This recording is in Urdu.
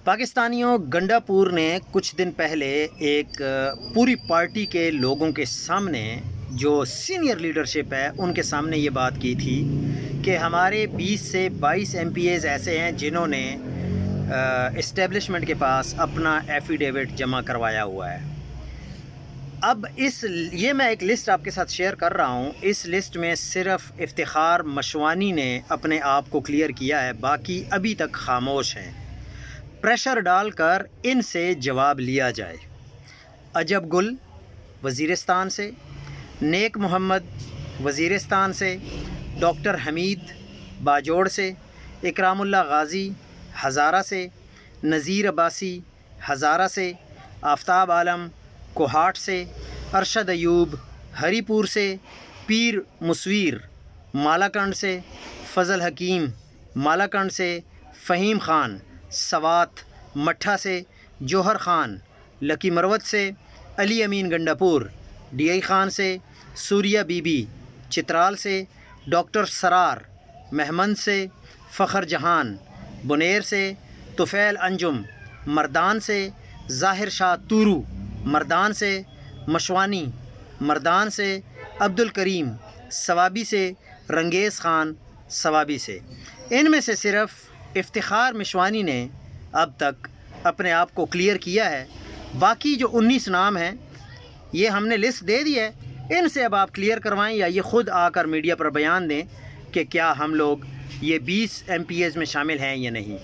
پاکستانیوں، گنڈا پور نے کچھ دن پہلے ایک پوری پارٹی کے لوگوں کے سامنے، جو سینئر لیڈرشپ ہے ان کے سامنے یہ بات کی تھی کہ ہمارے 20 سے 22 MPAs ایسے ہیں جنہوں نے اسٹیبلشمنٹ کے پاس اپنا ایفیڈیوٹ جمع کروایا ہوا ہے۔ اب یہ میں ایک لسٹ آپ کے ساتھ شیئر کر رہا ہوں۔ اس لسٹ میں صرف افتخار مشوانی نے اپنے آپ کو کلیئر کیا ہے، باقی ابھی تک خاموش ہیں۔ پریشر ڈال کر ان سے جواب لیا جائے۔ عجب گل وزیرستان سے، نیک محمد وزیرستان سے، ڈاکٹر حمید باجوڑ سے، اکرام اللہ غازی ہزارہ سے، نذیر عباسی ہزارہ سے، آفتاب عالم کوہاٹ سے، ارشد ایوب ہری پور سے، پیر مسویر مالاکنڈ سے، فضل حکیم مالاکنڈ سے، فہیم خان سوات مٹھہ سے، جوہر خان لکی مروت سے، علی امین گنڈا پور ڈی آئی خان سے، سوریہ بی بی چترال سے، ڈاکٹر سرار مہمند سے، فخر جہان بنیر سے، طفیل انجم مردان سے، ظاہر شاہ تورو مردان سے، مشوانی مردان سے، عبدالکریم سوابی سے، رنگیز خان سوابی سے۔ ان میں سے صرف افتخار مشوانی نے اب تک اپنے آپ کو کلیئر کیا ہے۔ باقی جو 19 نام ہیں یہ ہم نے لسٹ دے دی ہے، ان سے اب آپ کلیئر کروائیں یا یہ خود آ کر میڈیا پر بیان دیں کہ کیا ہم لوگ یہ 20 MPAs میں شامل ہیں یا نہیں۔